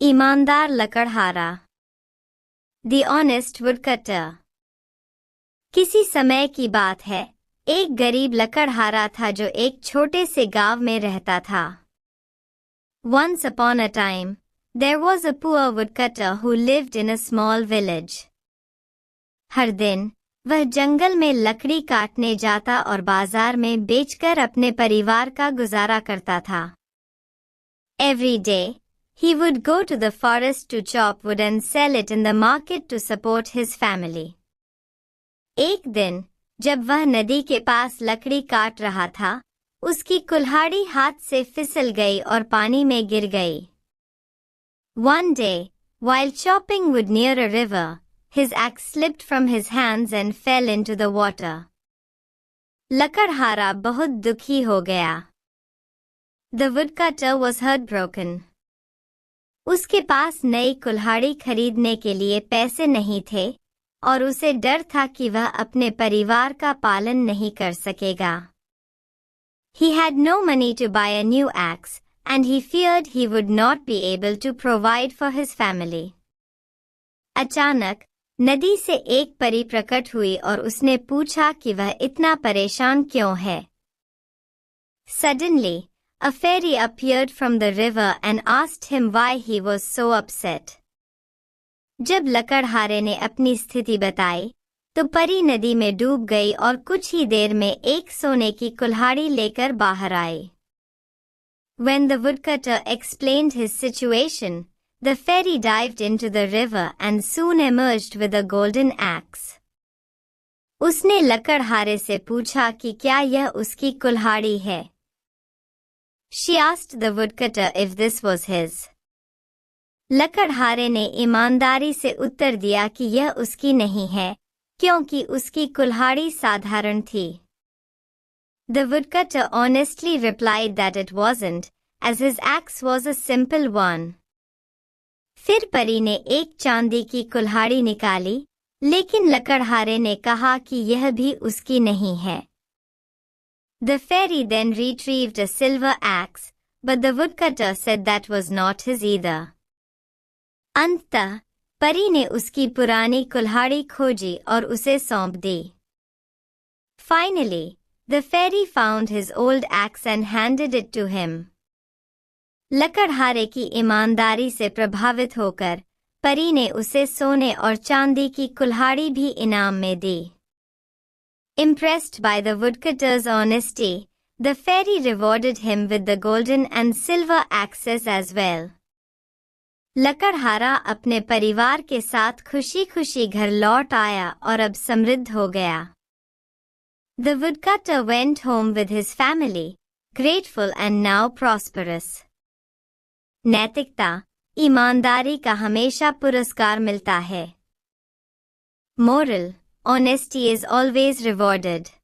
ईमानदार लकड़हारा। The honest woodcutter. किसी समय की बात है, एक गरीब लकड़हारा था जो एक छोटे से गांव में रहता था। Once upon a time, there was a poor woodcutter who lived in a small village. हर दिन वह जंगल में लकड़ी काटने जाता और बाजार में बेचकर अपने परिवार का गुजारा करता था। Every day, he would go to the forest to chop wood and sell it in the market to support his family. एक दिन जब वह नदी के पास लकड़ी काट रहा था, उसकी कुल्हाड़ी हाथ से फिसल गई और पानी में गिर गई। One day, while chopping wood near a river, his axe slipped from his hands and fell into the water. लकड़हारा बहुत दुखी हो गया। The woodcutter was heartbroken. उसके पास नई कुल्हाड़ी खरीदने के लिए पैसे नहीं थे और उसे डर था कि वह अपने परिवार का पालन नहीं कर सकेगा। He had no money to buy a new axe, and he feared he would not be able to provide for his family. अचानक नदी से एक परी प्रकट हुई और उसने पूछा कि वह इतना परेशान क्यों है। Suddenly, a fairy appeared from the river and asked him why he was so upset. जब लकड़हारे ने अपनी स्थिति बताई, तो परी नदी में डूब गई और कुछ ही देर में एक सोने की कुल्हाड़ी लेकर बाहर आई। When the woodcutter explained his situation, the fairy dived into the river and soon emerged with a golden axe. उसने लकड़हारे से पूछा कि क्या यह उसकी कुल्हाड़ी है। She asked the woodcutter if this was his. लकड़हारे ने ईमानदारी से उत्तर दिया कि यह उसकी नहीं है, क्योंकि उसकी कुल्हाड़ी साधारण थी। The woodcutter honestly replied that it wasn't, as his axe was a simple one. फिर परी ने एक चांदी की कुल्हाड़ी निकाली, लेकिन लकड़हारे ने कहा कि यह भी उसकी नहीं है। The fairy then retrieved a silver axe, but the woodcutter said that was not his either. अंततः परी ने उसकी पुरानी कुल्हाड़ी खोजी और उसे सौंप दी। Finally, the fairy found his old axe and handed it to him. लकड़हारे की ईमानदारी से प्रभावित होकर परी ने उसे सोने और चांदी की कुल्हाड़ी भी इनाम में दी। Impressed by the woodcutter's honesty, the fairy rewarded him with the golden and silver axes as well. लकड़हारा अपने परिवार के साथ खुशी-खुशी घर लौट आया और अब समृद्ध हो गया। The woodcutter went home with his family, grateful and now prosperous. नैतिकता, ईमानदारी का हमेशा पुरस्कार मिलता है। Moral: Honesty is always rewarded.